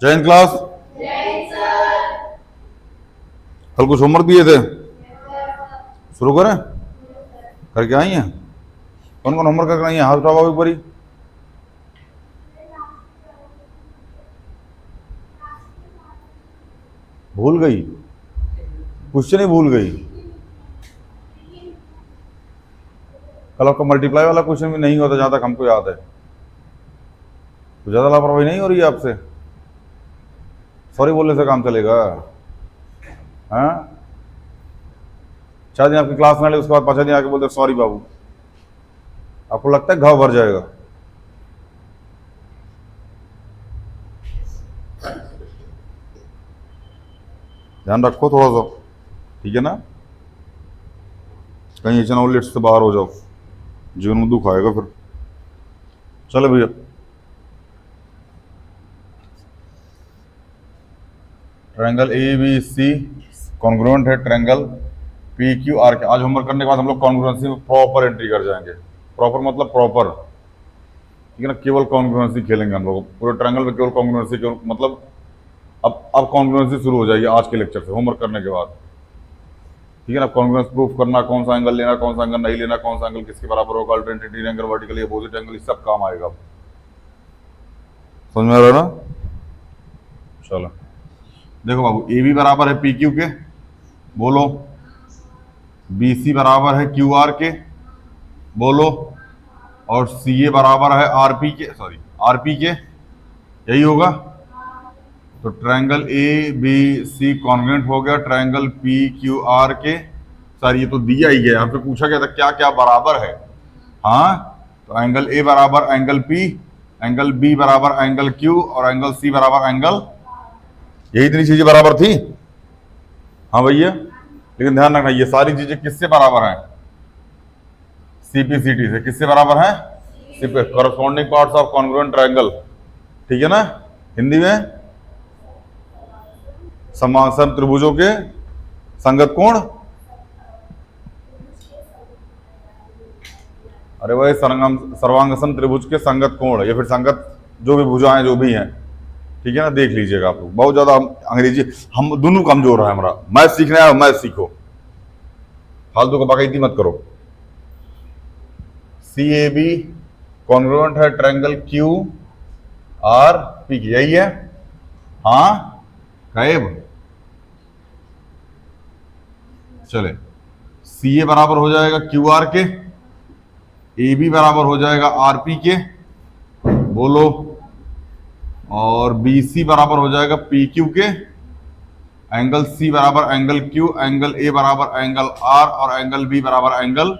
जय हिंद क्लास। कल कुछ होमवर्क दिए थे, शुरू करें? करके आई हैं? कौन कौन होमवर्क करके आई हैं? हाथ उठाओ ऊपर ही। भूल गई? क्वेश्चन ही भूल गई। कल आपका मल्टीप्लाई वाला क्वेश्चन भी नहीं होता जहां तक हमको याद है। तो ज्यादा लापरवाही नहीं हो रही है आपसे? सॉरी बोलने से काम चलेगा? हाँ, 4 दिन आपकी क्लास में ले, उसके बाद 5 दिन आके बोलते सॉरी बाबू। आपको लगता है घाव भर जाएगा? ध्यान रखो थोड़ा सा, ठीक है ना? कहीं इतना लिस्ट से बाहर हो जाओ, जीवन में दुख आएगा फिर। चलो भैया, triangle A B C congruent है ट्रायंगल पी क्यू आर के। आज होमवर्क करने के बाद हम लोग कॉन्ग्रुएंसी में प्रॉपर एंट्री कर जाएंगे। प्रॉपर मतलब प्रॉपर, ठीक है ना? केवल कॉन्ग्रुएंसी खेलेंगे हम लोग पूरे ट्रायंगल में, केवल कॉन्ग्रुएंसी, केवल मतलब अब कॉन्ग्रुएंसी शुरू हो जाएगी आज के लेक्चर से, होमवर्क करने के बाद, ठीक है ना? कॉन्ग्रुएंस प्रूफ करना, कौन सा एंगल लेना, कौन सा एंगल नहीं लेना, कौन सा एंगल किसके बराबर होगा, alternative angle, vertical opposite angle, सब काम आएगा। समझ में आ रहा है ना? चलो देखो बाबू, ए बी बराबर है पी क्यू के, बोलो। बी सी बराबर है क्यू आर के, बोलो। और सी ए बराबर है आर पी के, सॉरी आर पी के, यही होगा। तो triangle A B C congruent हो गया ट्रायंगल पी क्यू आर के। सर ये तो दिया ही गया, हमसे पूछा गया था क्या क्या बराबर है। हाँ, तो एंगल ए बराबर एंगल पी, एंगल बी बराबर एंगल क्यू, और एंगल सी बराबर एंगल, यही इतनी चीजें बराबर थी। हाँ भैया, लेकिन ध्यान रखना ये सारी चीजें किससे बराबर हैं? सीपी-सीटी से। किससे बराबर हैं? CP, corresponding parts of congruent triangle, ठीक है ना? हिंदी में समांतर त्रिभुजों के संगत कोण। अरे भाई, सर्वांगसम त्रिभुज के संगत कोण, या फिर संगत जो भी भुजाएं जो भी हैं, ठीक है ना? देख लीजिएगा आप लोग। बहुत ज्यादा अंग्रेजी हम दोनों कमजोर है हमारा। मैथ सीखना है, मैथ सीखो, फालतू का बाकायदी मत करो। सी ए बी कॉन्ग्रुएंट है ट्रायंगल क्यू आर पी की, यही है। हाँ कैब, चले। सी ए बराबर हो जाएगा क्यू आर के, ए बी बराबर हो जाएगा आर पी के, बोलो। और बी सी बराबर हो जाएगा पी क्यू के, एंगल सी बराबर एंगल क्यू, एंगल ए बराबर एंगल आर, और एंगल बी बराबर एंगल,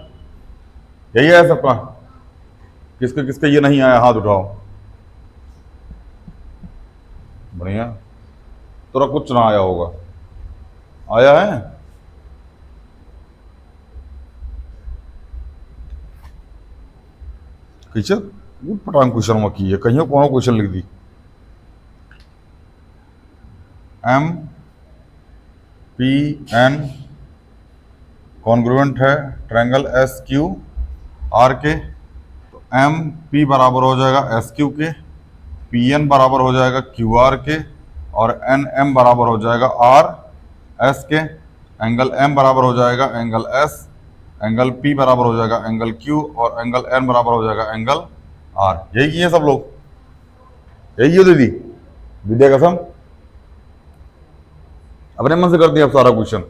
यही है सबका। किसके किसके ये नहीं आया हाथ उठाओ। बढ़िया, तो कुछ ना आया होगा, आया है? टीचर पटांग क्वेश्चन की है, कहीं कौन क्वेश्चन लिख दी। एम पी एन कॉन्ग्रुएंट है ट्रायंगल एस क्यू आर के, तो एम पी बराबर हो जाएगा एस क्यू के, पी एन बराबर हो जाएगा क्यू आर के, और एन एम बराबर हो जाएगा आर एस के। एंगल एम बराबर हो जाएगा एंगल एस, एंगल पी बराबर हो जाएगा एंगल क्यू, और एंगल एन बराबर हो जाएगा एंगल आर। यही किए सब लोग? यही हो दीदी, विद्या कसम अपने मन से कर दिया सारा क्वेश्चन,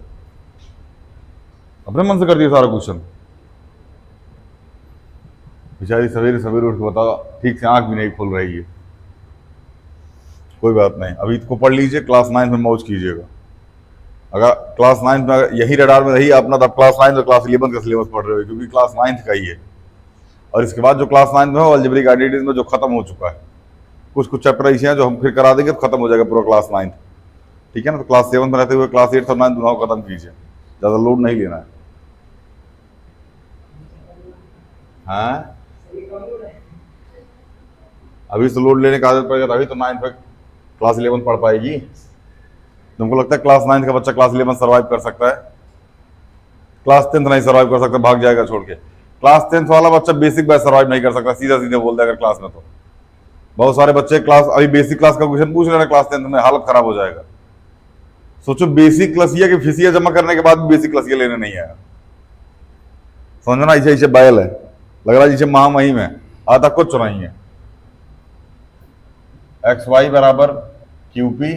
अपने मन से कर दिया सारा क्वेश्चन। बेचारी सवेरे सवेरे उठ के बताओ, ठीक से आंख भी नहीं खोल रही है। कोई बात नहीं, अभी इसको पढ़ लीजिए, क्लास 9 में मौज कीजिएगा। अगर क्लास 9 में यही रडार में रही अपना, तब क्लास 9 और क्लास 11 का सिलेबस पढ़ रहे हो, क्योंकि क्लास 9 का ही है। और इसके बाद जो क्लास 9 में हो अलजेब्रिक आइडेंटिटीज में, जो खत्म हो चुका है, कुछ कुछ चैप्टर ऐसे हैं जो हम फिर करा देंगे, तो खत्म हो जाएगा पूरा क्लास 9, ठीक है ना? तो क्लास 7 में रहते हुए क्लास 8 और 9 दोनों खत्म कीजिए, ज्यादा लोड नहीं लेना है। हाँ, अभी से लोड लेने का आदत पड़ेगा तभी तो 9 तक क्लास 11 पढ़ पाएगी। तुमको लगता है क्लास 9 का बच्चा क्लास 11 सर्वाइव कर सकता है? क्लास 10 नहीं सर्वाइव कर सकता, भाग जाएगा छोड़ के। क्लास 10 वाला बच्चा बेसिक बैच सर्वाइव नहीं कर सकता, सीधा सीधे बोलता है अगर क्लास में तो। बहुत सारे बच्चे क्लास अभी बेसिक क्लास का क्वेश्चन पूछ रहे हैं क्लास 10 में, हालत खराब हो जाएगा। सोचो बेसिक क्लासिया की फीसिया जमा करने के बाद भी बेसिक क्लासिया लेने नहीं आया। समझना, ऐसे ऐसे बैल है, लग रहा है जैसे महामहिम है, आधा कुछ नहीं है। एक्स वाई बराबर क्यू पी,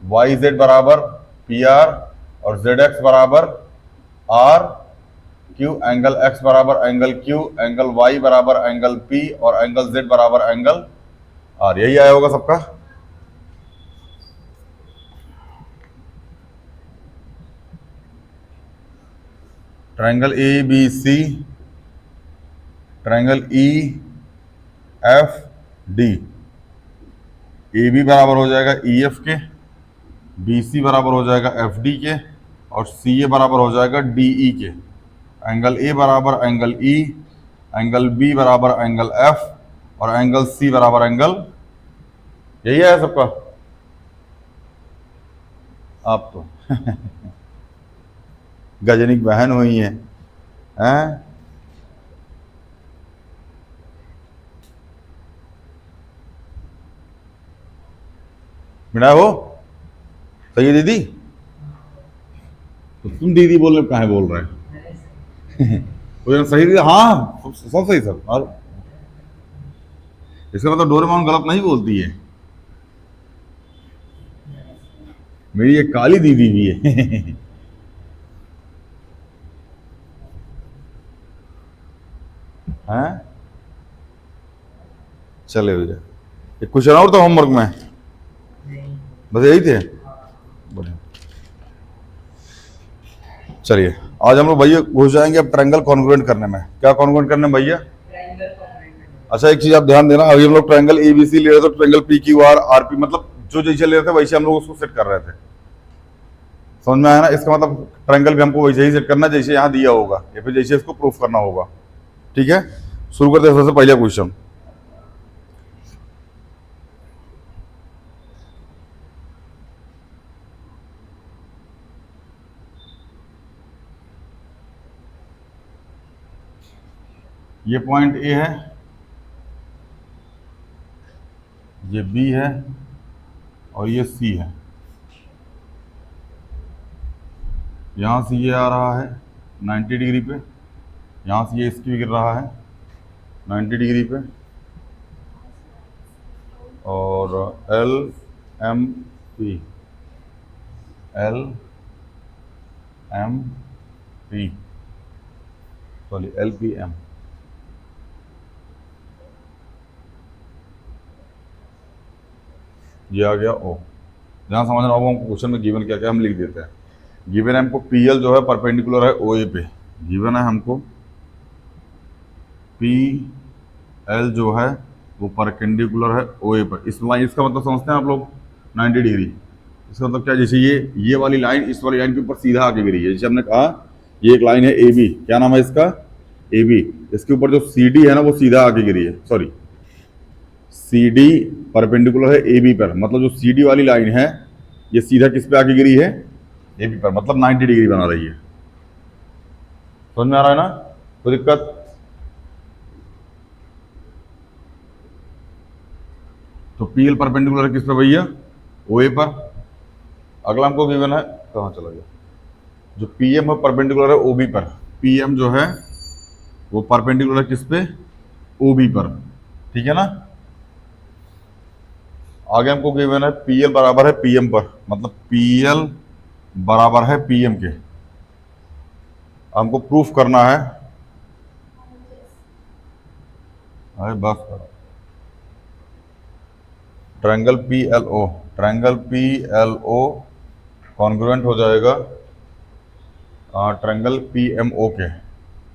वाई जेड बराबर पी आर, और जेड एक्स बराबर आर क्यू, एंगल एक्स बराबर एंगल क्यू, एंगल वाई बराबर एंगल पी, और एंगल जेड बराबर एंगल आर। यही आया होगा सबका। Triangle A B C, triangle E F D, A B बराबर हो जाएगा ई एफ के, बी सी बराबर हो जाएगा एफ डी के, और सी ए बराबर हो जाएगा डी ई के। एंगल ए बराबर एंगल ई, एंगल बी बराबर एंगल एफ, और एंगल सी बराबर एंगल, यही है सबका। आप तो गजनिक बहन हुई हैं। बिना हो सही है दीदी, तो तुम दीदी बोलने कहाँ बोल रहे हैं तो सही दीदी, हाँ सब सही सर। और इसका मतलब डोरेमोन गलत नहीं बोलती है, मेरी एक काली दीदी भी है हैं। चले भैया, एक क्वेश्चन और था होमवर्क में, बस यही थे। बढ़िया, चलिए आज हम लोग भैया घुस जाएंगे अब ट्रायंगल कॉन्ग्रुएंट करने में। क्या कॉन्ग्रुएंट करने में भैया? अच्छा एक चीज आप ध्यान देना, अभी हम लोग ट्रायंगल एबीसी ले रहे थे, triangle P Q are R P, मतलब जो जैसे ले रहे थे वैसे हम लोग उसको सेट कर रहे थे। समझ में आया ना? इसका मतलब ट्रायंगल भी हमको वैसे ही सेट करना जैसे यहाँ दिया होगा, या फिर जैसे इसको प्रूफ करना होगा। ठीक है, शुरू करते हैं सबसे पहले क्वेश्चन। ये पॉइंट ए है, ये बी है, और ये सी है। यहाँ से ये आ रहा है 90 डिग्री पे, यहाँ से ये इसकी भी गिर रहा है 90 डिग्री पे, और L M P, L M P, sorry L P M, ये आ गया ओ। जहाँ समझना होगा हमको क्वेश्चन में गिवन क्या क्या हम लिख देते हैं। गिवन है हमको पी एल जो है परपेंडिकुलर है ओ ए पे, गिवन है हमको पी एल जो है वो परपेंडिकुलर है ओ ए पर। इस लाइन, इसका मतलब समझते हैं आप लोग 90 डिग्री। इसका मतलब क्या, जैसे ये वाली लाइन इस वाली लाइन के ऊपर सीधा आके गिरी है। जैसे हमने कहा ये एक लाइन है ए बी, क्या नाम है इसका? A B. इसके ऊपर जो सी डी है ना वो सीधा आके गिरी है, सॉरी सी डी परपेंडिकुलर है ए बी पर, मतलब जो सी डी वाली लाइन है ये सीधा किस पे आके गिरी है? ए बी पर, मतलब 90 डिग्री बना रही है। समझ में आ रहा है ना? कोई दिक्कत? तो पी एल परपेंडिकुलर है किस पे भैया? ओ ए पर। अगला हमको गिवन है, कहाँ चला गया, जो पी एम है परपेंडिकुलर है ओ बी पर। पी एम जो है वो परपेंडिकुलर है किस पे? ओ बी पर। ठीक है ना? आगे हमको गिवन है पी एल बराबर है पी एम पर, मतलब पी एल बराबर है पी एम के। हमको प्रूफ करना है, अरे बस triangle P L O, triangle P L O congruent हो जाएगा ट्रायंगल पी एम ओ के,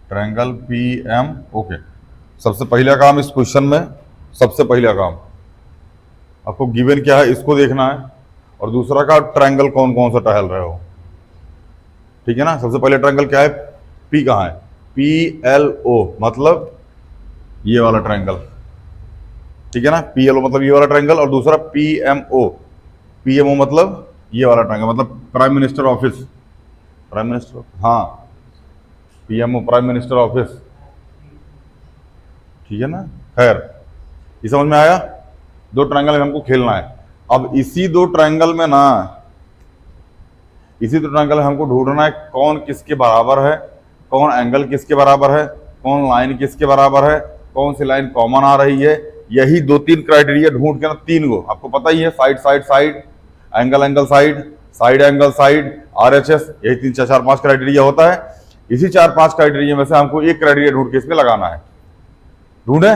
ट्रायंगल पी एम ओ के। सबसे पहला काम इस क्वेश्चन में, सबसे पहला काम आपको गिवन क्या है इसको देखना है, और दूसरा का ट्रायंगल कौन कौन सा टहल रहे हो। ठीक है ना? सबसे पहले ट्रायंगल क्या है, पी कहाँ है? पी एल ओ मतलब ये वाला ट्रायंगल। ठीक है ना? पी एल ओ मतलब ये वाला ट्रायंगल, और दूसरा P M O, P M O मतलब ये वाला ट्रायंगल, मतलब prime minister office, prime minister, हाँ P M O prime minister office. ठीक है ना? खैर ये समझ में आया? दो ट्रायंगल में हमको खेलना है। अब इसी दो ट्रायंगल में ना, इसी दो ट्रायंगल में हमको ढूंढना है कौन किसके बराबर है, कौन एंगल किसके बराबर है, कौन लाइन किसके बराबर है, कौन सी लाइन कॉमन आ रही है। यही दो तीन क्राइटेरिया ढूंढ के ना, तीन गो आपको पता ही है, side side side, angle angle side, side angle side, RHS, यही तीन चार पांच क्राइटेरिया होता है। इसी चार पांच क्राइटेरिया में से हमको एक क्राइटेरिया ढूंढ के इसमें लगाना है। ढूंढे,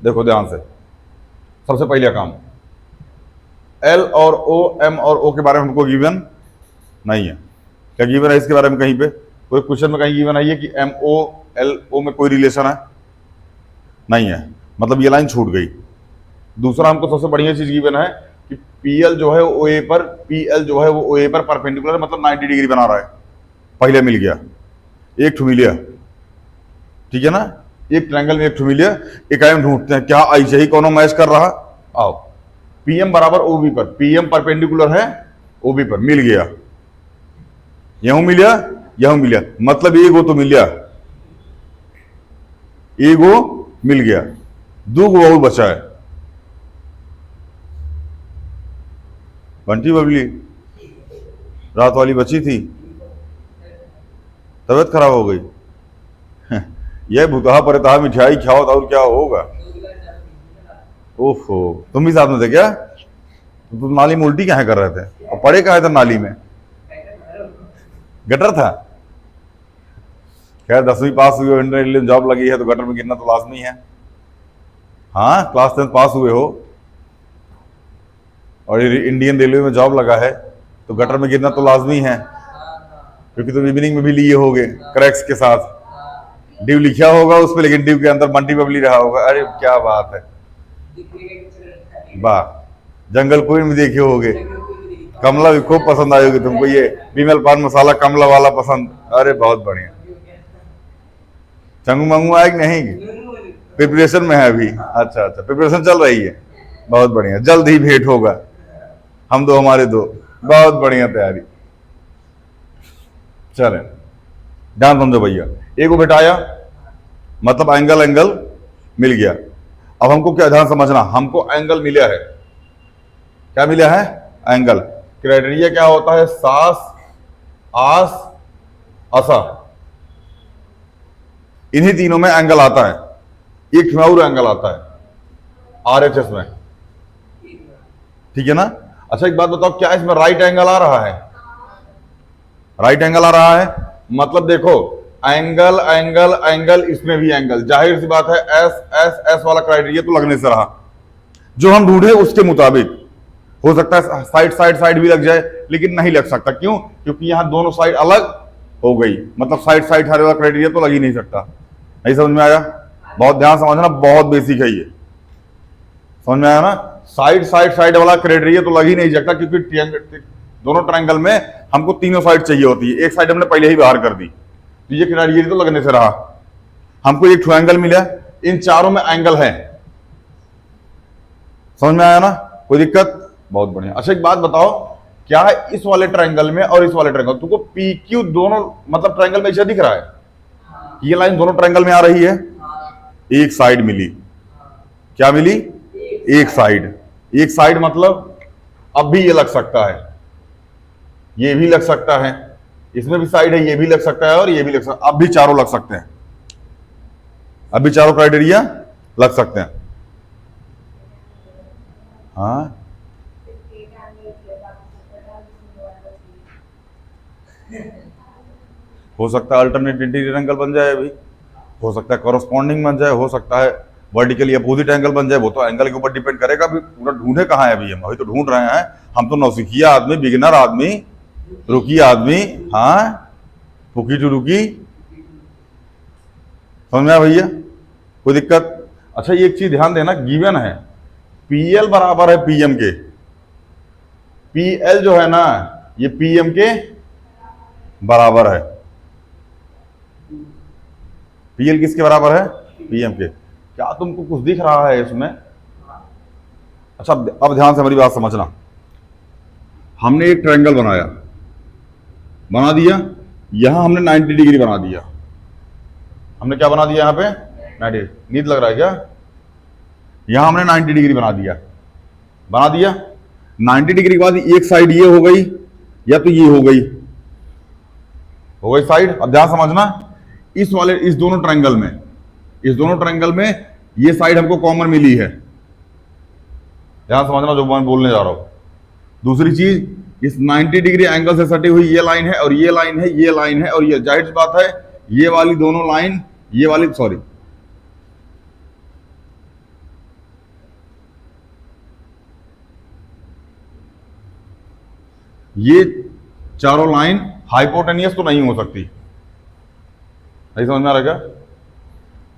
देखो ध्यान से। सबसे पहले काम, एल और ओ, एम और ओ के बारे में हमको गिवन नहीं है। क्या गिवन है इसके बारे में? कहीं पे कोई क्वेश्चन में कहीं गिवन है ये कि एम ओ एल ओ में कोई रिलेशन है? नहीं है, मतलब ये लाइन छूट गई। दूसरा हमको सबसे बढ़िया चीज गिवन है कि पीएल जो है ओ ए पर, पीएल जो है वो ओ ए पर परपेंडिकुलर, मतलब 90 डिग्री बना रहा है। पहले मिल गया, एक ठू मिल गया, ठीक है ना, एक ट्रायंगल में एक ठू मिल गया। एक आइम ढूंढते हैं क्या ऐसे ही कौन मैच कर रहा। आओ, पीएम बराबर ओबी पर, पीएम परपेंडिकुलर है ओबी पर, मिल गया, यहू मिल गया, यहू मिल गया, मतलब एक गो तो मिल गया, एक गो मिल गया, दो गो और बचा है। बंटी बबली रात वाली बची थी, तबीयत खराब हो गई। यह भूतहा परतहा मिठाई खाओ और क्या होगा। ओफो, तुम भी साथ में थे क्या? तुम नाली में उल्टी क्या कर रहे थे और पड़े कहा थे नाली में? गटर था। खैर 10वीं पास हुए, इंडियन रेलवे में जॉब लगी है तो गटर में गिरना तो लाजमी है। हाँ, क्लास 10 पास हुए हो और इंडियन रेलवे में जॉब लगा है तो गटर में गिरना तो लाजमी है, क्योंकि तुम इवनिंग में भी लिए होगे क्रैक्स के साथ। ड्यू लिखा होगा उस पर, लेकिन ड्यू के अंदर बंटी बबली रहा होगा। अरे क्या बात है, वाह। जंगल क्वीन में देखे होगे, कमला भी खूब पसंद आई होगी तुमको, ये विमल पान मसाला कमला वाला पसंद। अरे बहुत बढ़िया। चंगू मंगू आए कि नहीं? प्रिपरेशन में है अभी? अच्छा अच्छा, प्रिपरेशन चल रही है, बहुत बढ़िया। जल्द ही भेंट होगा, हम दो हमारे दो, बहुत बढ़िया तैयारी। चले ध्यान समझो भैया, एक को बिठाया मतलब एंगल एंगल मिल गया। अब हमको क्या ध्यान समझना, हमको एंगल मिला है। क्या मिला है? एंगल। क्राइटेरिया क्या होता है? सास, आस, असा, इन्हीं तीनों में एंगल आता है। एक और एंगल आता है आरएचएस में, ठीक है ना। अच्छा एक बात बताओ, क्या इसमें राइट एंगल आ रहा है? राइट एंगल आ रहा है, मतलब देखो एंगल एंगल एंगल, इसमें भी एंगल, जाहिर सी बात है एस एस एस वाला क्राइटेरिया तो लगने से रहा। जो हम ढूंढे उसके मुताबिक हो सकता है साइड साइड साइड भी लग जाए, लेकिन नहीं लग सकता। क्यों? क्योंकि यहां दोनों साइड अलग हो गई, मतलब साइड साइड हर वाला क्राइटेरिया तो लग ही नहीं सकता। नहीं समझ में आया? बहुत ध्यान समझना, बहुत बेसिक है ये, समझ में आया ना। साइड साइड साइड वाला क्राइटेरिया तो लग ही नहीं सकता, क्योंकि दोनों ट्रायंगल में हमको तीनों साइड चाहिए होती है। एक साइड हमने पहले ही बाहर कर दी, तो ये क्राइटेरिया तो लगने से रहा। हमको एक ट्रायंगल मिला, इन चारों में एंगल है, समझ में आया ना? कोई दिक्कत? बहुत बढ़िया। अच्छा एक बात बताओ, क्या है इस वाले ट्रायंगल में और इस वाले ट्रायंगल, तुमको पी क्यू दोनों मतलब ट्रायंगल में ऐसा दिख रहा है? ये लाइन दोनों ट्रायंगल में आ रही है, एक साइड मिली। क्या मिली? एक साइड। एक साइड मतलब अब भी ये लग सकता है, ये भी लग सकता है, इसमें भी साइड है, ये भी लग सकता है और ये भी लग सकता है। अब भी चारों लग सकते हैं, अब भी चारों क्राइटेरिया लग सकते हैं। हाँ हो सकता है अल्टरनेट इंटीरियर एंगल बन जाए, अभी हो सकता है कॉरस्पॉन्डिंग बन जाए, हो सकता है वर्टिकली अपोजिट एंगल बन जाए। वो तो एंगल के ऊपर डिपेंड करेगा। अभी पूरा ढूंढे कहाँ है? अभी हम अभी तो ढूंढ रहे हैं, हम तो नौसिखिया आदमी, बिगिनर आदमी, रुकी आदमी। हाँ, रुकी टू रुकी, समझ में आया भैया? कोई दिक्कत? अच्छा ये एक चीज ध्यान देना, गिवन है पीएल बराबर है पीएम के। पीएल जो है ना, ये पीएम के बराबर है। पीएल किसके बराबर है? पीएम के। क्या तुमको कुछ दिख रहा है इसमें? अच्छा अब ध्यान से हमारी बात समझना। हमने एक ट्रायंगल बनाया, बना दिया, यहां हमने 90 डिग्री बना दिया। हमने क्या बना दिया? यहां पे 90। नींद लग रहा है क्या? यहां हमने 90 डिग्री बना दिया। बना दिया। 90 डिग्री के बाद एक साइड ये हो गई या तो ये हो गई साइड। अब ध्यान समझना, इस दोनों ट्रायंगल में ये साइड हमको कॉमन मिली है। ध्यान समझना जो मैं बोलने जा रहा हूं। दूसरी चीज, इस 90 डिग्री एंगल से सटी हुई ये लाइन है और ये लाइन है, ये लाइन है और ये, जाहिर सी बात है ये वाली दोनों लाइन, ये वाली सॉरी ये चारों लाइन हाइपोटेनियस तो नहीं हो सकती। नहीं समझ में आ रहा क्या?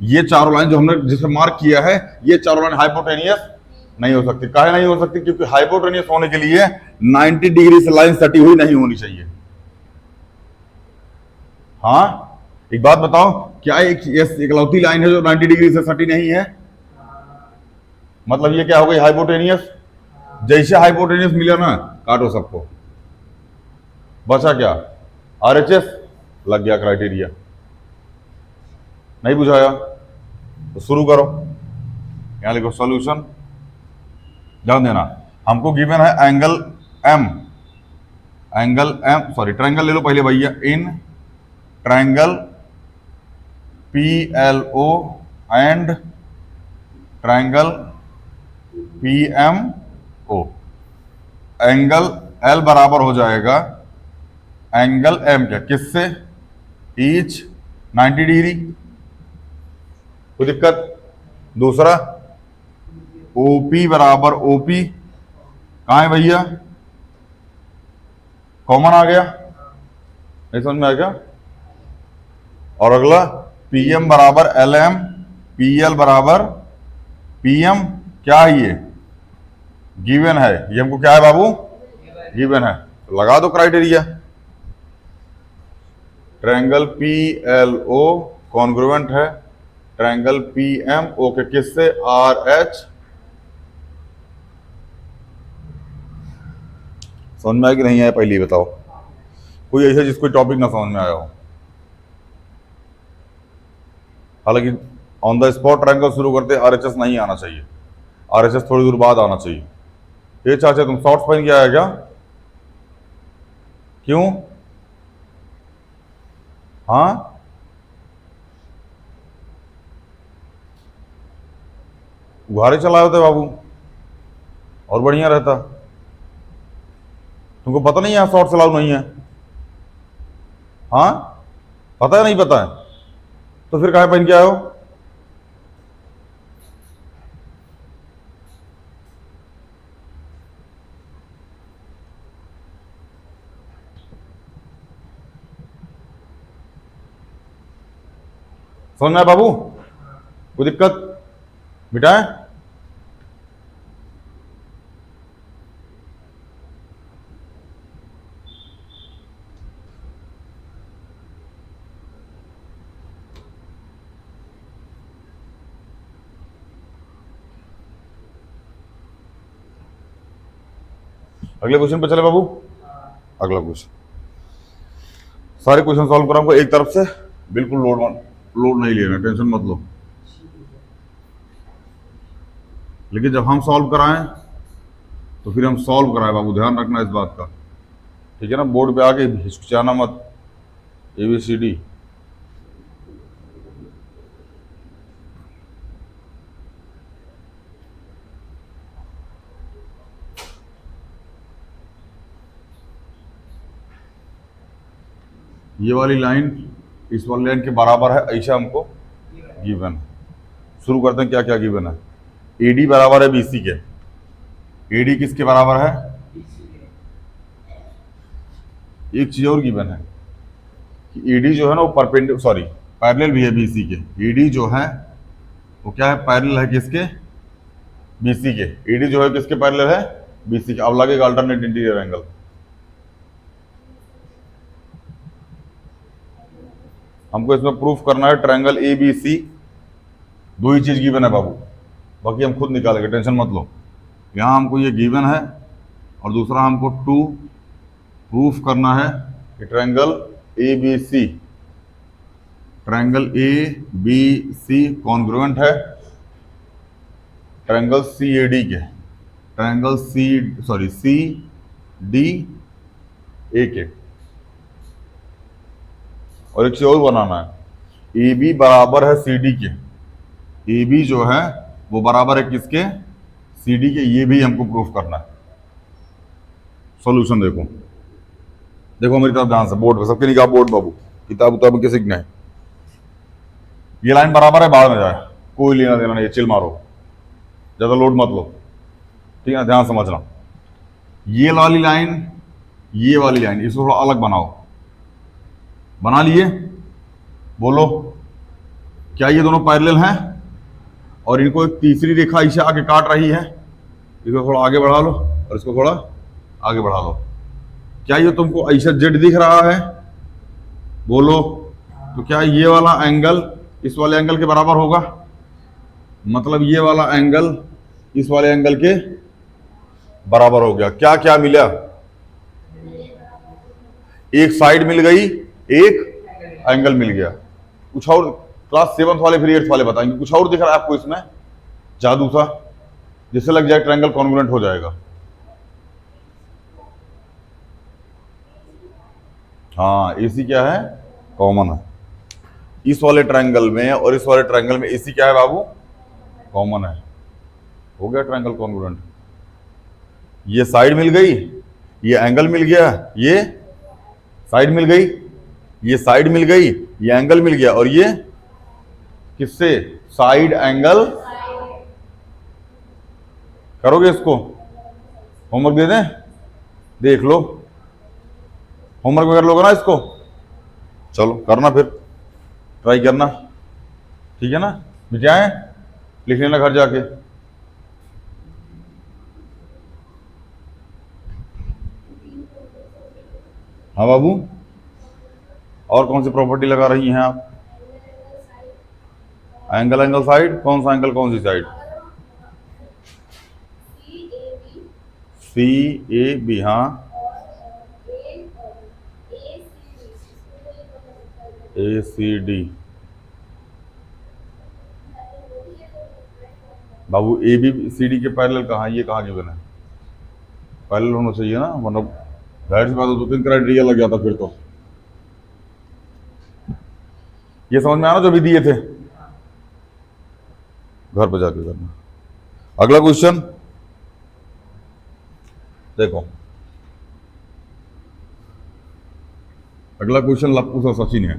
ये चारों लाइन जो हमने जिसे मार्क किया है, ये चारों लाइन हाइपोटेनियस नहीं हो सकती। काहे नहीं हो सकती? क्योंकि हाइपोटेनियस होने के लिए 90 डिग्री से लाइन सटी हुई नहीं होनी चाहिए। हाँ, एक बात बताओ, क्या एक इकलौती लाइन है जो 90 डिग्री से सटी नहीं है? मतलब ये क्या हो गई? हाइपोटेनियस। जैसे हाइपोटेनियस मिला ना, काटो सबको, बचा क्या? आरएचएस। लग गया क्राइटेरिया। नहीं बुझाया तो शुरू करो। यहां लिखो सॉल्यूशन। ध्यान देना, हमको गिवन है ट्रायंगल ले लो पहले भैया। In triangle PLO and triangle PMO, angle L बराबर हो जाएगा एंगल M क्या, किससे? Each 90 degree. कोई दिक्कत? दूसरा, OP बराबर OP, कहां है भैया? कॉमन आ गया, नहीं समझ में आ गया? और अगला PM बराबर LM, PL बराबर PM, क्या है ये? गिवन है। ये हमको क्या है बाबू? गिवन है। तो लगा दो क्राइटेरिया। ट्रायंगल PLO कॉन्ग्रुएंट है ट्रायंगल PMO के, किससे? RH। समझ में आया कि नहीं आया? पहले बताओ, कोई ऐसा जिसको टॉपिक ना समझ में आया हो। हालांकि ऑन द स्पॉट ट्रायंगल शुरू करते RHS नहीं आना चाहिए, RHS थोड़ी दूर बाद आना चाहिए। ये चाचा तुम शॉर्ट्स पहन के आया क्या? क्यों? हाँ, गुहारे चलाए होते बाबू, और बढ़िया रहता। तुमको पता नहीं है शॉर्ट्स अलाउ नहीं है? हाँ, पता है? नहीं पता है तो फिर काहे पहन के आए हो? समझ में आया बाबू? कोई दिक्कत? मिटाए? अगले क्वेश्चन पे चले बाबू। अगला क्वेश्चन, सारे क्वेश्चन सॉल्व कराऊंगा एक तरफ से, बिल्कुल लोड नहीं लेना, टेंशन मत लो। लेकिन जब हम सॉल्व कराएं तो फिर हम सॉल्व कराएं बाबू, ध्यान रखना इस बात का, ठीक है ना? बोर्ड पे आके हिचकिचाना मत। ABCD ये वाली लाइन इस वाली लाइन के बराबर है, ऐसा हमको गिवन। शुरू करते हैं, क्या क्या गिवन है? AD बराबर है BC के। AD किसके बराबर है? एक चीज और गिवन है कि AD जो है ना वो पैरेलल भी है BC के। AD जो है वो क्या है? पैरेलल है किसके? BC के। AD जो है किसके पैरेलल है? BC के। अब लगेगा अल्टरनेट इंटीरियर एंगल। हमको इसमें प्रूफ करना है ट्रायंगल ABC। दो ही चीज गिवन है बाबू, बाकी हम खुद निकालेंगे, टेंशन मत लो। यहां हमको ये गिवन है और दूसरा हमको प्रूफ करना है कि ट्रायंगल ABC कॉन्ग्रुएंट है ट्रायंगल CAD के। ट्रायंगल सी डी ए के, और एक चीज और बनाना है, ए बी बराबर है सी डी के। ए बी जो है वो बराबर है किसके? सी डी के। ये भी हमको प्रूफ करना है। सॉल्यूशन देखो, देखो मेरी तरफ ध्यान से, बोर्ड पे सबके निकाह बोर्ड बाबू, किताब उताब के सीखना है। ये लाइन बराबर है, बाद में जाए, कोई लेना देना नहीं, चिल मारो, ज्यादा लोड मत लो, ठीक है? ध्यान समझना, ये वाली लाइन, ये वाली लाइन, इसको थोड़ा अलग बनाओ। बना लिए? बोलो, क्या ये दोनों पैरेलल हैं? और इनको एक तीसरी रेखा इसे आगे काट रही है, इसको थोड़ा आगे बढ़ा लो और इसको थोड़ा आगे बढ़ा लो। क्या ये तुमको ऐसा जेड दिख रहा है? बोलो, तो क्या ये वाला एंगल इस वाले एंगल के बराबर होगा? मतलब ये वाला एंगल इस वाले एंगल के बराबर हो गया। क्या क्या मिला? एक साइड मिल गई, एक एंगल मिल गया। कुछ और क्लास 7th वाले फिर 8th वाले बताएंगे, कुछ और दिख रहा है आपको इसमें जादू सा, जिससे लग जाए ट्रायंगल कॉन्ग्रुएंट हो जाएगा। हाँ, एसी क्या है? कॉमन है। इस वाले ट्रायंगल में और इस वाले ट्रायंगल में एसी क्या है बाबू? कॉमन है। हो गया ट्रायंगल कॉन्ग्रुएंट। ये साइड मिल गई, ये एंगल मिल गया, ये साइड मिल गई, ये साइड मिल गई, ये एंगल मिल गया, और ये किससे? Side angle. करोगे इसको? होमवर्क दे दें? देख लो, होमवर्क में कर लोगे ना इसको? चलो करना, फिर ट्राई करना, ठीक है ना? मिटाएं, लिख लेना घर जाके। हाँ बाबू, और कौन सी प्रॉपर्टी लगा रही हैं आप? एंगल एंगल साइड, कौन सा एंगल कौन सी साइड? सी ए बी, हाँ, ए सी डी। बाबू ए बी सी डी के पैरेलल कहाँ? ये कहाँ गिवन है? पैरेलल होना चाहिए ना, मतलब जाहिर सी बात है, 2-3 क्राइटेरिया लग जाता फिर तो। ये समझ में आना जो भी दिए थे? घर पे जाके करना। अगला क्वेश्चन देखो, अगला क्वेश्चन लप्पू सा सचिन है।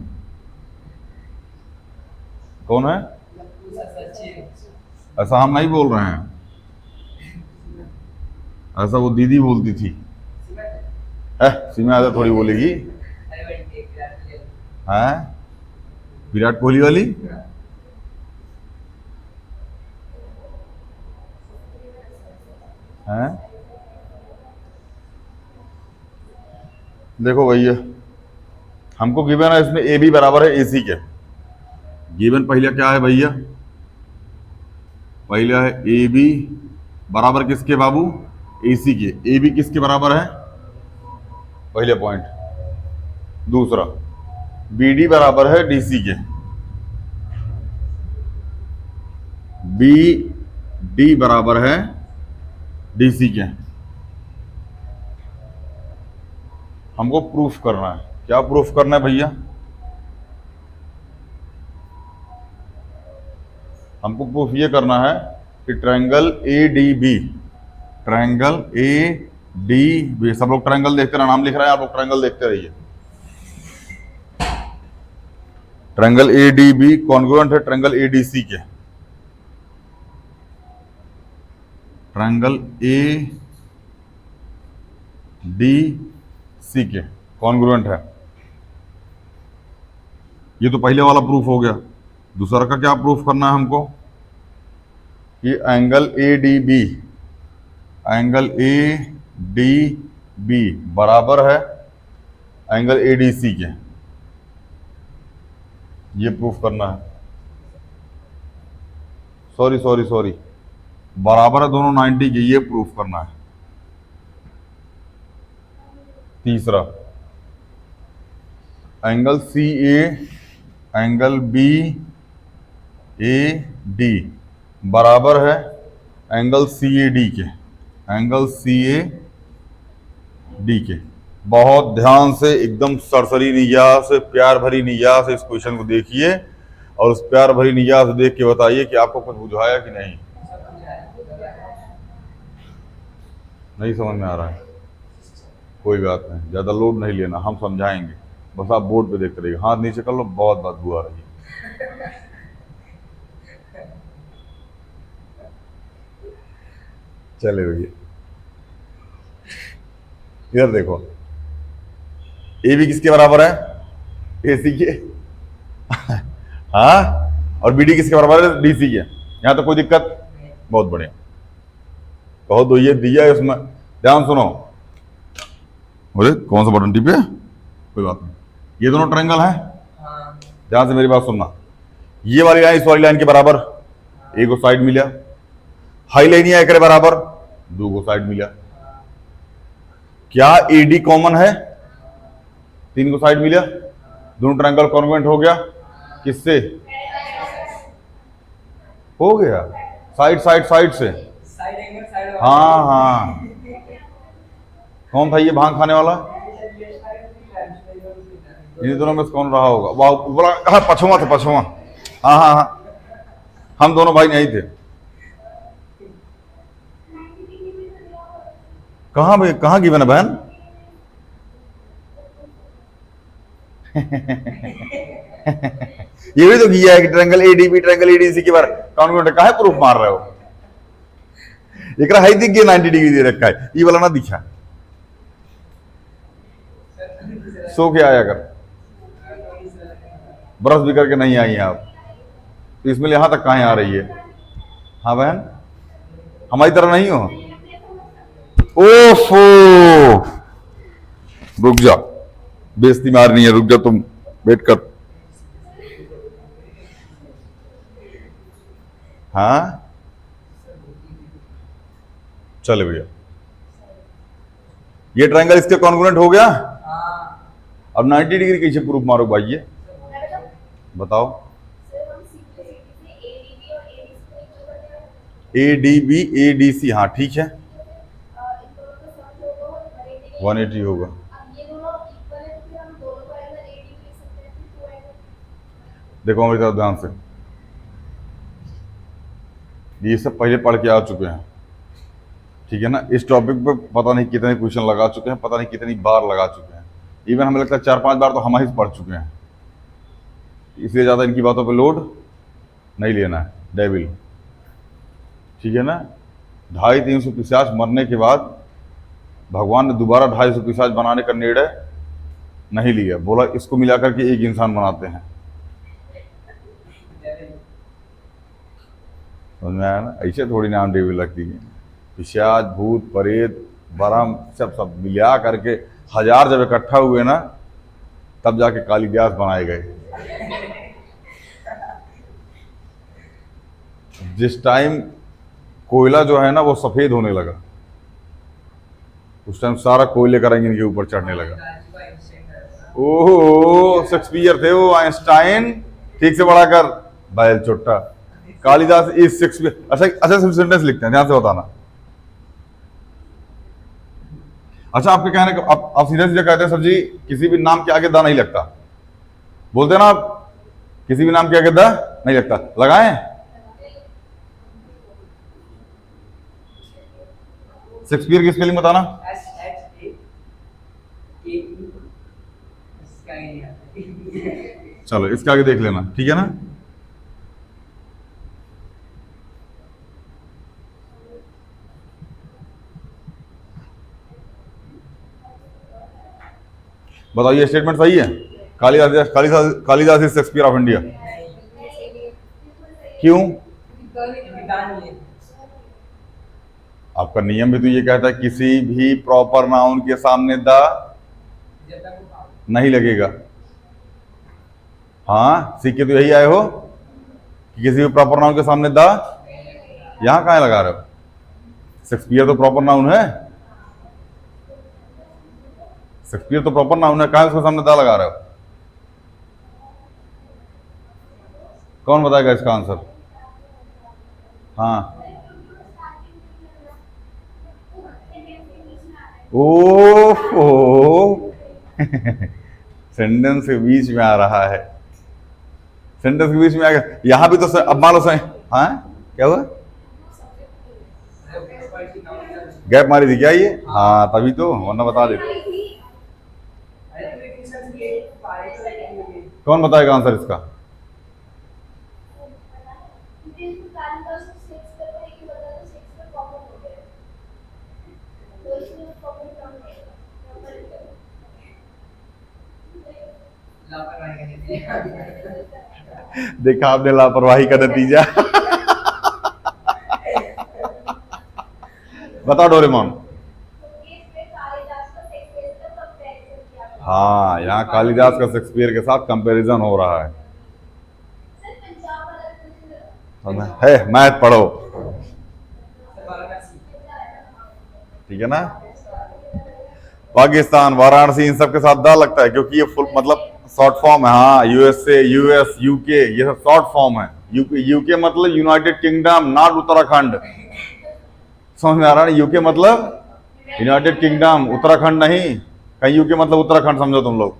कौन है? ऐसा हम नहीं बोल रहे हैं, ऐसा वो दीदी बोलती थी। सीमा थोड़ी बोलेगी। हैं? विराट कोहली वाली? हैं? देखो भैया, हमको गिवन है इसमें ए बी बराबर है एसी के। गिवन पहले क्या है भैया? पहला है ए बी बराबर किसके बाबू? एसी के। ए बी किसके बराबर है? पहले पॉइंट। दूसरा, बी डी बराबर है डीसी के। बी डी बराबर है डीसी के। हमको प्रूफ करना है। क्या प्रूफ करना है भैया? हमको प्रूफ ये करना है कि triangle A D B, triangle A D B, सब लोग ट्रायंगल देखते रहे, नाम लिख रहे हैं आप लोग, ट्रायंगल देखते रहिए। Triangle A D B congruent है ट्रायंगल ए डी सी के। ट्रायंगल ए डी सी के कॉन्ग्रुएंट है। ये तो पहले वाला प्रूफ हो गया। दूसरा का क्या प्रूफ करना है हमको? कि angle A D B, angle A D B बराबर है एंगल ए डी सी के। ये प्रूफ करना है। सॉरी सॉरी सॉरी, बराबर है दोनों 90 के, ये प्रूफ करना है। तीसरा, angle C A angle B A D बराबर है एंगल सी ए डी के। एंगल सी ए डी के। बहुत ध्यान से, एकदम सरसरी निगाह से, प्यार भरी निगाह से इस क्वेश्चन को देखिए और उस प्यार भरी निगाह से देख के बताइए कि आपको कुछ बुझाया कि नहीं। नहीं समझ में आ रहा है, कोई बात नहीं, ज्यादा लोड नहीं लेना, हम समझाएंगे, बस आप बोर्ड पे देखते रहिए। हाथ नीचे कर लो, बहुत बदबू आ रही है। चले भैया, इधर देखो, ए बी किसके बराबर है? ए सी के। हाँ, और बी डी किसके बराबर है? डी सी के। यहां तो कोई दिक्कत? बहुत बढ़िया, कहो तो ये दिया है उसमें, ध्यान सुनो। अरे कौन सा बटन टिपे? कोई बात नहीं, ये दोनों ट्रायंगल हैं, ध्यान से मेरी बात सुनना। ये वाली लाइन इस वाली लाइन के बराबर, एक को साइड मिला। हाई लाइन एक बराबर, दो को साइड मिला। क्या एडी कॉमन है? तीन को साइड मिला, दोनों ट्रायंगल कॉन्वेंट हो गया। किससे हो गया? साइड साइड साइड से। हाँ हाँ, कौन था ये भांग खाने वाला? इन दोनों में से कौन रहा होगा? वाह, बोला हाँ, पछुआ था, पछुआ। हाँ हाँ हाँ, हम दोनों भाई नहीं थे। कहाँ भाई, कहाँ गिवन है बहन? ये भी तो किया है कि ट्रायंगल एडीबी ट्रायंगल एडीसी के बारे कॉन्वेंट, काहे प्रूफ मार रहे हो? एकरा हाई दिख गया, 90 डिग्री दे रखा है, ये वाला ना दिखा। सो के आया कर, ब्रश भी करके नहीं आई हैं आप, तो इसमें यहां तक कहां आ रही है? हाँ बहन, हमारी तरह नहीं हो। ओफो, रुक जा, बेइज्जती मारनी है, रुक जा, तुम वेट कर। हाँ चले भैया, ये ट्रायंगल इसके कॉन्ग्रुएंट हो गया। अब 90 डिग्री कैसे प्रूफ मारो भाई? ये बताओ। A D B A D C, हाँ ठीक है, 180 होगा। देखो मेरी तरफ ध्यान से, ये सब पहले पढ़ के आ चुके हैं, ठीक है ना? इस टॉपिक पे पता नहीं कितने क्वेश्चन लगा चुके हैं, पता नहीं कितनी बार लगा चुके हैं, इवन हमें लगता है 4-5 बार तो हम ही पढ़ चुके हैं, इसलिए ज़्यादा इनकी बातों पे लोड नहीं लेना है, डेविल, ठीक है ना? 250-300 पिशाच मरने के बाद भगवान ने दोबारा 250 पिशाच बनाने का निर्णय नहीं लिया, बोला इसको मिलाकर के एक इंसान बनाते हैं। समझ में आया ना? ऐसे थोड़ी नाम डेविल रख दी, पिशाच भूत प्रेत बरम सब सब मिला करके 1000 जब इकट्ठा हुए ना, तब जाके कालिदास बनाए गए। जिस टाइम कोयला जो है ना वो सफेद होने लगा, उस टाइम सारा कोयले का रंग इनके ऊपर चढ़ने लगा। ओहो, शेक्सपियर थे वो, आइंस्टाइन ठीक से पढ़ा कर, बैल चुट्टा। Kalidas is Shakespeare. अच्छा अच्छा, सिर्फ सेंटेंस लिखते हैं, ध्यान से बताना। अच्छा, आपके कहने का आप सीधे सीधे कहते हैं सर जी किसी भी नाम के आगे दा नहीं लगता, बोलते हैं ना आप, किसी भी नाम के आगे दा नहीं लगता, लगाएं? शेक्सपियर की स्पेलिंग बताना। चलो इसके आगे देख लेना, ठीक है ना? बताओ ये स्टेटमेंट सही है? Kalidas Kalidas Kalidas is Shakespeare of India. क्यों? आपका नियम भी तो ये कहता है किसी भी प्रॉपर नाउन के सामने द नहीं लगेगा। हाँ, सीख के तो यही आए हो कि किसी भी प्रॉपर नाउन के सामने द, यहां कहां लगा रहे हो? शेक्सपियर तो प्रॉपर नाउन है, शेक्सपियर तो प्रॉपर नाउन है, कहां उसके सामने द लगा रहे हो? कौन बताएगा इसका आंसर? हाँ ओहो सेंटेंस के बीच में आ रहा है, सेंटेंस के बीच में आ गया। यहां भी तो अब मान लो हाँ क्या हुआ, गैप मारी थी क्या ये? हाँ तभी तो, वरना बता दे। कौन बताएगा आंसर इसका? देखा आपने लापरवाही का नतीजा। बता डोरेमोन। हाँ यहाँ कालिदास का शेक्सपियर के साथ कंपैरिजन हो रहा है। मैथ पढ़ो, ठीक है ना। पाकिस्तान, वाराणसी, इन सब के साथ दा लगता है क्योंकि ये फुल मतलब शॉर्ट फॉर्म है। हाँ यूएसए, यूएस, यूके, ये सब शॉर्ट फॉर्म है। यूके मतलब यूनाइटेड किंगडम, नॉट उत्तराखंड। समझ में आ रहा है? यूके मतलब यूनाइटेड किंगडम, उत्तराखंड नहीं। कहीं यूके मतलब उत्तराखंड समझो तुम लोग।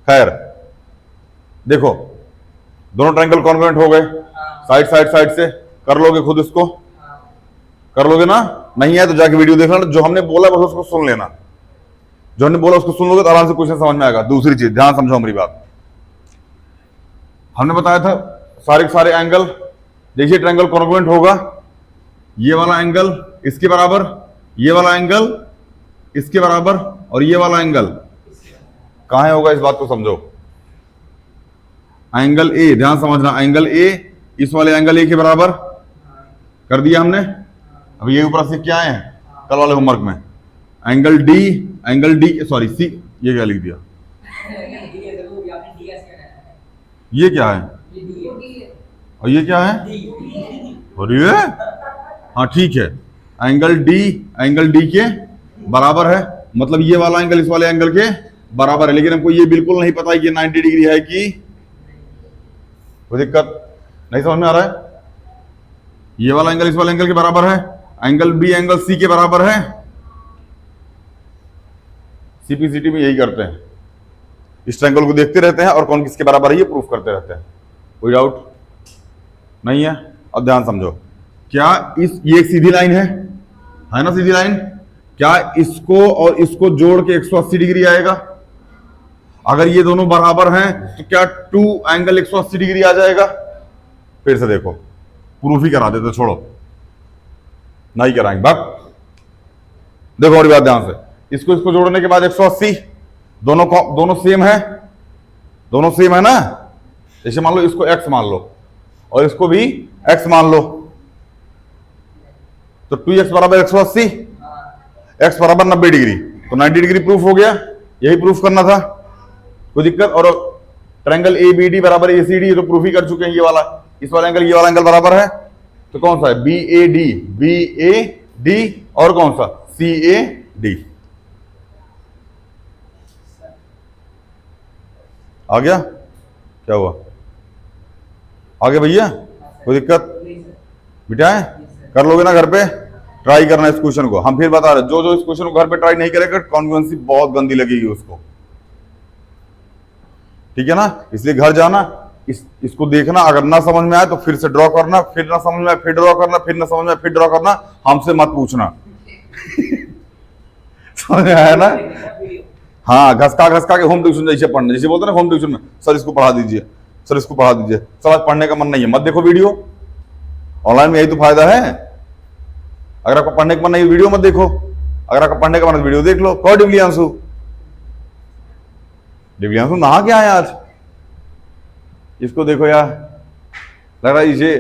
खैर देखो, दोनों ट्रायंगल कॉन्ग्रुएंट हो गए, साइड साइड साइड से कर लोगे खुद इसको, कर लोगे ना? नहीं है तो जाके वीडियो देख लेना, जो हमने बोला बस उसको सुन लेना, जो हमने बोला उसको सुन लोगे तो आराम से क्वेश्चन समझ में आएगा। दूसरी चीज ध्यान समझो हमारी बात, हमने बताया था सारे के सारे एंगल, देखिए ट्रायंगल कॉन्ग्रुएंट होगा, ये वाला एंगल इसके बराबर, ये वाला एंगल इसके बराबर, और ये वाला एंगल कहां होगा इस बात को समझो। एंगल ए, ध्यान समझना, एंगल ए इस वाले एंगल ए के बराबर कर दिया हमने। अब ये ऊपर से क्या है कल वाले होमवर्क में, एंगल डी सॉरी सी, ये क्या लिख दिया, ये क्या है और ये क्या है, और ये हाँ ठीक है, एंगल डी के बराबर है, मतलब ये वाला एंगल इस वाले एंगल के बराबर है। लेकिन हमको ये बिल्कुल नहीं पता है कि 90 डिग्री है कि, कोई दिक्कत नहीं समझ में आ रहा है? ये वाला एंगल इस वाले एंगल के बराबर है, एंगल बी एंगल सी के बराबर है। सीपीसीटी में यही करते हैं, इस ट्रायंगल को देखते रहते हैं और कौन किसके बराबर है ये प्रूफ करते रहते हैं। कोई डाउट नहीं है? अब ध्यान समझो, क्या ये एक सीधी लाइन है ना, सीधी लाइन, क्या इसको और इसको जोड़ के 180 डिग्री आएगा? अगर ये दोनों बराबर हैं तो क्या 2 एंगल 180 डिग्री आ जाएगा? फिर से देखो, प्रूफ ही करा देते, छोड़ो नहीं कराएंगे बात। देखो और बात ध्यान से, इसको जोड़ने के बाद 180, दोनों सेम है, दोनों सेम है ना। जैसे मान लो इसको x मान लो और इसको भी x मान लो, तो 2x बराबर 180, x बराबर 90 डिग्री, तो 90 डिग्री प्रूफ हो गया। यही प्रूफ करना था, कोई दिक्कत? और ट्रायंगल ए बी डी बराबर ए सी डी, ये तो प्रूफ ही कर चुके हैं। ये वाला इस वाला एंगल ये वाला एंगल बराबर है, तो कौन सा है? बी ए डी और कौन सा? सी ए डी। आ गया? क्या हुआ? आ गया भैया? कोई दिक्कत? बिठाए कर लोगे ना घर पे? ट्राई करना इस क्वेश्चन को, हम फिर बता रहे, जो इस क्वेश्चन को घर पे ट्राई नहीं करेगा कॉन्ग्रुएंसी बहुत गंदी लगेगी उसको, ठीक है ना। इसलिए घर जाना, इसको देखना, अगर ना समझ में आए तो फिर से ड्रॉ करना, फिर ना समझ में आए फिर ड्रॉ करना, फिर ना समझ में आए फिर ड्रॉ करना, हमसे मत पूछना। समझ में आया ना? हाँ, घसका के होम ट्यूशन जैसे पढ़ना, जैसे बोलते ना होम ट्यूशन में, सर इसको पढ़ा दीजिए, सर इसको पढ़ा दीजिए, सर आज पढ़ने का मन नहीं है, मत देखो वीडियो। ऑनलाइन में यही तो फायदा है, अगर आपको पढ़ने का मन नहीं वीडियो मत देखो, अगर आपको पढ़ने का मन वीडियो देख लो। कौन डिवलियांशु नहा के आया आज, इसको देखो यार, लग रहा है इसे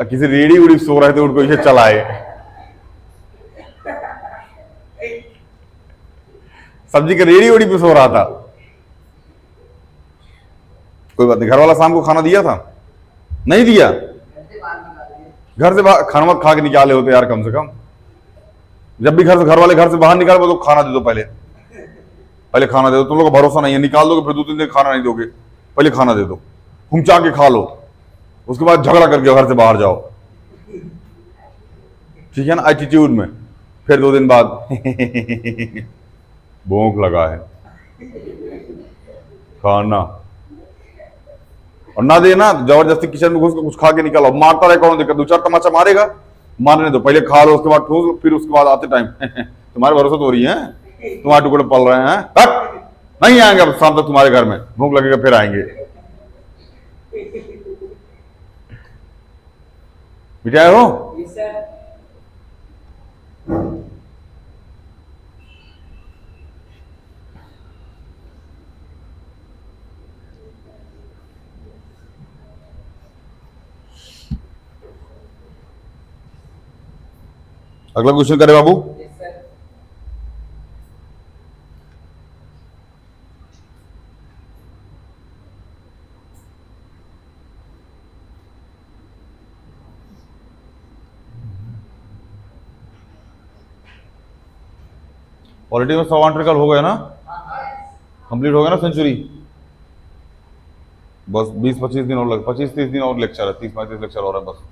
किसी रेडी उड़ी सो रहे थे, उनको इसे चलाए। सब्जी के रेडी उड़ी पे सो रहा था। कोई बात नहीं, घर वाला शाम को खाना दिया था? नहीं दिया? घर से बाहर खाना मत खा के निकाले होते यार, कम से कम जब भी घर वाले घर से बाहर निकालो तो खाना दे दो, पहले खाना दे दो। तुम लोग का भरोसा नहीं है, निकाल दोगे फिर 2-3 दिन खाना नहीं दोगे, पहले खाना दे दो, हुमचा के खा लो, उसके बाद झगड़ा करके घर से बाहर जाओ, ठीक है ना, एटीट्यूड में। फिर 2 दिन बाद भूख लगा है, खाना। और ना दे ना, जबरदस्ती किचन में घुस के कुछ खा के निकल आओ, मारता रहे, कौन दिक्कत, 2-4 तमाचा मारेगा, मारने दो, पहले खा लो, उसके बाद ठूस लो, फिर उसके बाद आते टाइम तुम्हारे भरोसे तो हो रही है, तुम्हारे टुकड़े पल रहे हैं, हट, नहीं आएंगे अब शाम तक तुम्हारे घर में, भूख लगेगा फिर आएंगे। मिठाई हो? अगला क्वेश्चन करे बाबू। पॉलिटी में 100 आर्टिकल हो गए ना, कंप्लीट हो गया ना सेंचुरी। बस 20-25 दिन और लग, 25-30 दिन और लेक्चर है, 30-35 लेक्चर और है बस।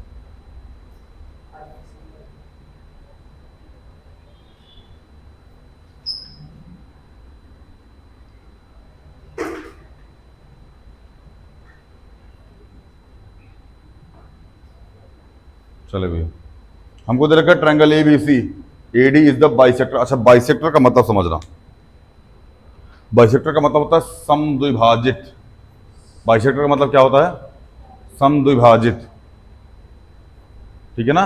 चले भैया, हमको दे रखा है triangle ABC, AD is the bisector. अच्छा, बाइसेक्टर का मतलब समझना, बाइसेक्टर का मतलब होता है समद्विभाजित। बाइसेक्टर का मतलब क्या होता है? समद्विभाजित, ठीक है ना,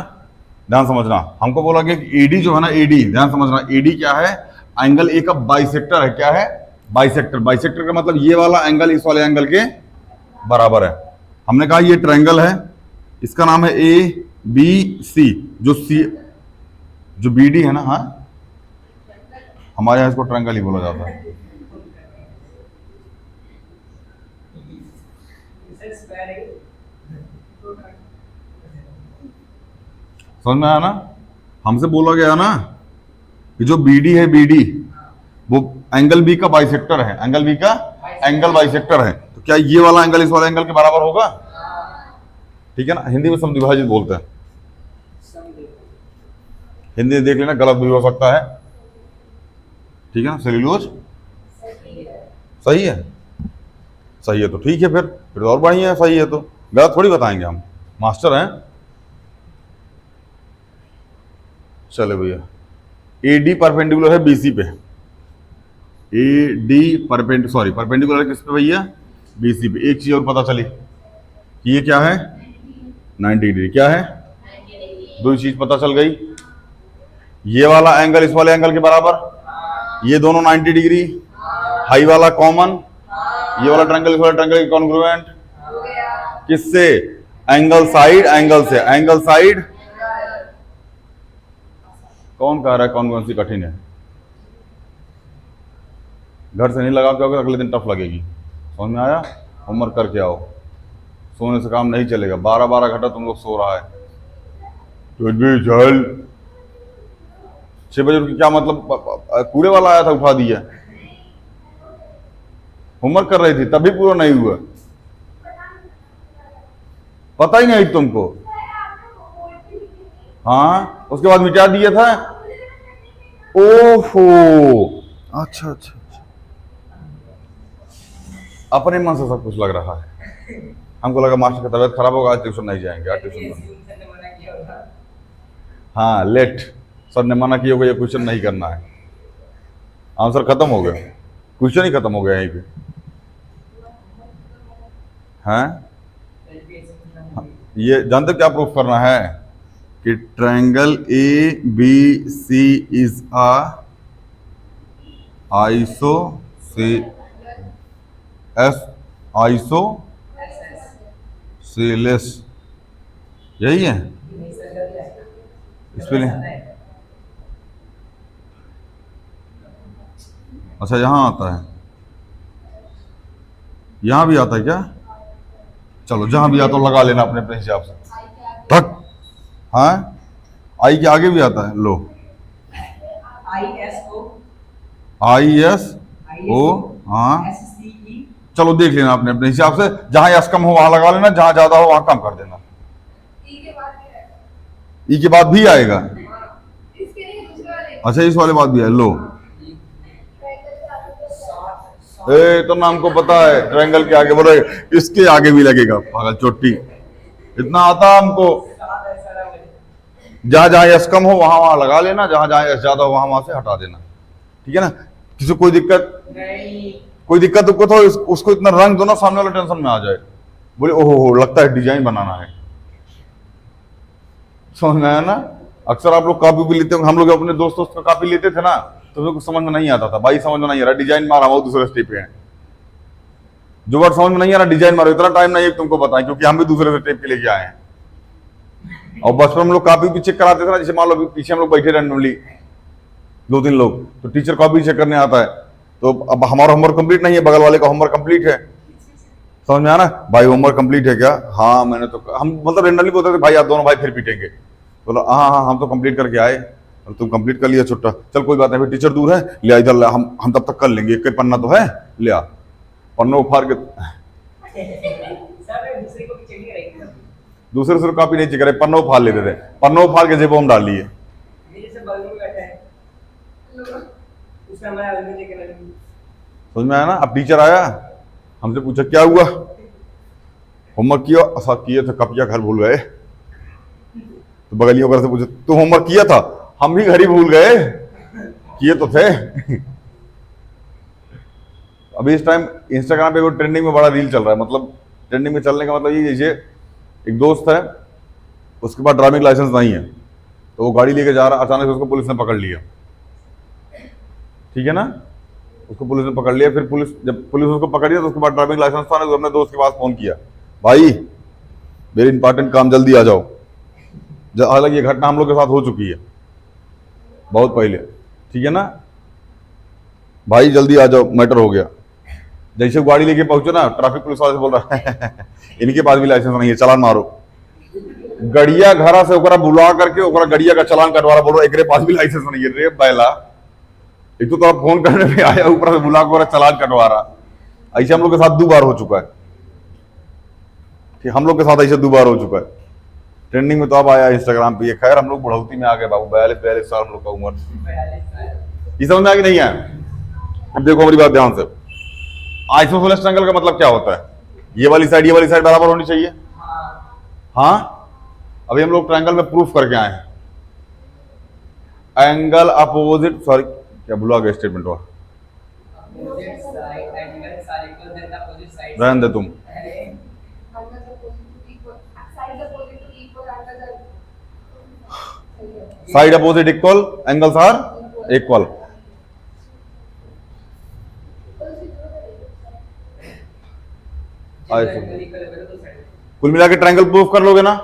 ध्यान समझना। हमको बोला गया कि एडी जो है ना, एडी, ध्यान समझना, एडी क्या है? एंगल ए का बाइसेक्टर है। क्या है? बाइसेक्टर। बाइसेक्टर का मतलब ये वाला एंगल इस वाले एंगल के बराबर है। हमने कहा ये ट्रायंगल है, इसका नाम है ए बी सी। जो सी, जो बी डी है ना, हाँ, हमारे यहां इसको ट्रायंगल ही बोला जाता है। समझ में आया ना? हमसे बोला गया ना कि जो बी डी है, बी डी वो एंगल बी का बाइसेक्टर है, एंगल बी का एंगल बाइसेक्टर है। तो क्या ये वाला एंगल इस वाले एंगल के बराबर होगा? ठीक है ना, हिंदी में समद्विभाजित बोलते हैं। हिंदी में देख लेना, गलत भी हो सकता है, ठीक है ना। सेल्यूलोज सही है, सही है तो ठीक है, फिर तो और बढ़िया है, सही है तो गलत थोड़ी बताएंगे, हम मास्टर हैं। चले भैया, ए डी परपेंडिकुलर है बीसी पे, ए डी परपेंडिकुलर किस पे भैया? बीसी पे। एक चीज और पता चली कि ये क्या है? 90 डिग्री। क्या है? दो चीज पता चल गई, ये वाला एंगल इस वाले एंगल के बराबर, ये दोनों 90 डिग्री, हाई वाला कॉमन, ये वाला ट्रायंगल इस वाला ट्रायंगल के कॉन्ग्रुएंट, किससे? एंगल साइड, एंगल से, एंगल साइड। कौन कह रहा है कॉन्ग्रुएंसी कठिन है? घर से नहीं लगा के अगले दिन टफ लगेगी। समझ में आया? होमवर्क करके आओ, सोने से काम नहीं चलेगा। 12-12 घंटा तुम लोग सो रहा है, तो भी चल 6 बजे की क्या मतलब? कूड़े वाला आया था उठा दिया। होमवर्क कर रही थी तभी पूरा नहीं हुआ, पता ही नहीं तुमको। हाँ, उसके बाद मिटा दिया था। ओहो, अच्छा अच्छा अच्छा, अपने मन से सब कुछ लग रहा है। हमको लगा मास्टर की तबीयत खराब होगा, आज ट्यूशन नहीं जाएंगे, आज ट्यूशन। हाँ, लेट, सर ने मना किया होगा ये क्वेश्चन नहीं करना है। आंसर खत्म हो गया, क्वेश्चन ही खत्म हो गया यहीं पे। हैं? ये जानते क्या प्रूफ करना है? कि triangle A B C is आइसो से एस आइसो सेलेस, यही है स्पेलिंग। अच्छा, यहां आता है, यहां भी आता है क्या? चलो, जहां भी आता हो लगा लेना अपने अपने हिसाब से। तक, हाँ, आई के आगे भी आता है, लो, आई एस ओ, हाँ, चलो देख लेना अपने अपने हिसाब से, जहां एस कम हो वहां लगा लेना, जहां ज्यादा हो वहां कम कर देना। ई के बाद भी आएगा, अच्छा इस वाले बात भी है, लो ए तो नाम को पता है ट्रायंगल के आगे बोलो, इसके आगे भी लगेगा पागल चोटी, इतना आता हमको। जहां जहां यस कम हो वहां वहां लगा लेना, जहां जहां यस ज्यादा हो वहां वहां से हटा देना, ठीक है ना। किसी को कोई दिक्कत नहीं, कोई दिक्कत उनको तो उसको इतना रंग दो ना सामने वाला टेंशन में आ जाए, बोले ओहो लगता है डिजाइन बनाना है, समझ में आया ना। अक्सर आप लोग कॉपी भी लेते हो, हम लोग अपने दोस्तों का कॉपी लेते थे ना तो मेरे को समझ में नहीं आता था, भाई समझ में नहीं आ रहा डिजाइन मारा वो दूसरे स्टेप पे है, जो वर्ड समझ में नहीं आ रहा डिजाइन मारो, इतना टाइम नहीं है तुमको बताएं, क्योंकि हम भी दूसरे स्टेप के लेके आए हैं। और बचपन में हम लोग कॉपी भी चेक कराते थे ना, जैसे मान लो पीछे हम लोग बैठे रैंडमली 2-3 लोग, तो टीचर कॉपी चेक करने आता है, तो अब हमारा होमवर्क कंप्लीट नहीं है, बगल वाले का होमवर्क कंप्लीट है, समझ में आना भाई होमवर्क कंप्लीट है क्या, हाँ मैंने तो, हम मतलब रेंडमली बोलते थे भाई आप दोनों भाई फिर पीटेंगे, बोलो हाँ हाँ हम तो कंप्लीट करके आए, और तुम कंप्लीट कर लिया छुट्टा, चल कोई बात नहीं, फिर टीचर दूर है ले आ इधर, हम तब तक कर लेंगे, एक पन्ना तो है ले आ, पन्नों फाड़ के दूसरे से कॉपी नहीं चेक करे, पन्नों फाड़ लेते थे, पन्नों फाड़ के जेबों में डाल लिए। समझ में आया ना। अब टीचर आया हमसे पूछा क्या हुआ, होमवर्क किया, ऐसा किए थे कपिया घर भूल गए, तो बगलियों वगैरह से पूछा तू होमवर्क किया था, हम भी घर ही भूल गए, किए तो थे। अभी इस टाइम इंस्टाग्राम पे ट्रेंडिंग में बड़ा रील चल रहा है, मतलब ट्रेंडिंग में चलने का मतलब ये, जैसे एक दोस्त है उसके पास ड्राइविंग लाइसेंस नहीं है, तो वो गाड़ी लेके जा रहा, अचानक से उसको पुलिस ने पकड़ लिया, ठीक है ना, उसको पुलिस ने पकड़ लिया, फिर जब पुलिस उसको पकड़ लिया तो उसके बाद ड्राइविंग लाइसेंस था ना, तो अपने दोस्त के पास फोन किया, भाई वेरी इंपॉर्टेंट काम जल्दी आ जाओ, हालांकि ये घटना हम लोग के साथ हो चुकी है बहुत पहले, ठीक है ना, भाई जल्दी आ जाओ मैटर हो गया। जैसे गाड़ी लेके पहुंचो ना, ट्रैफिक पुलिस वाले से बोल रहा है इनके पास भी लाइसेंस नहीं है, चालान मारो, गड़िया घरा से ओकरा बुला करके ओकरा गड़िया का चालान कटवा रहा, बोल रहा एकरे पास भी लाइसेंस नहीं है, रे बैला, एक तो आप फोन करने पे आया ऊपर से बुला कर चालान कटवा रहा। ऐसे हम लोग के साथ 2 बार हो चुका है, ठीक, हम लोग के साथ ऐसे 2 बार हो चुका है। ट्रेंडिंग में तो अब आया इंस्टाग्राम पे, खैर हम लोग बुढ़ौती में आ गए बाबू, 42 साल हम लोग का उम्र, ये समझ में आ कि नहीं आया। अब देखो हमारी बात ध्यान से, आइसोसेलेस ट्रायंगल का मतलब क्या होता है, ये वाली साइड बराबर होनी चाहिए, हाँ। अभी हम लोग ट्रायंगल में प्रूफ करके आए हैं, एंगल अपोजिट, सॉरी क्या भूला गया स्टेटमेंट, और रहने दे तुम, side opposite equal, angles are equal. कुल मिला के ट्रायंगल प्रूफ कर लोगे ना,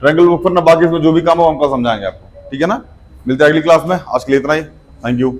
ट्रायंगल प्रूफ करना, बाकी इसमें जो भी काम हो हमको समझाएंगे आपको, ठीक है ना। मिलते हैं अगली क्लास में, आज के लिए इतना ही, थैंक यू।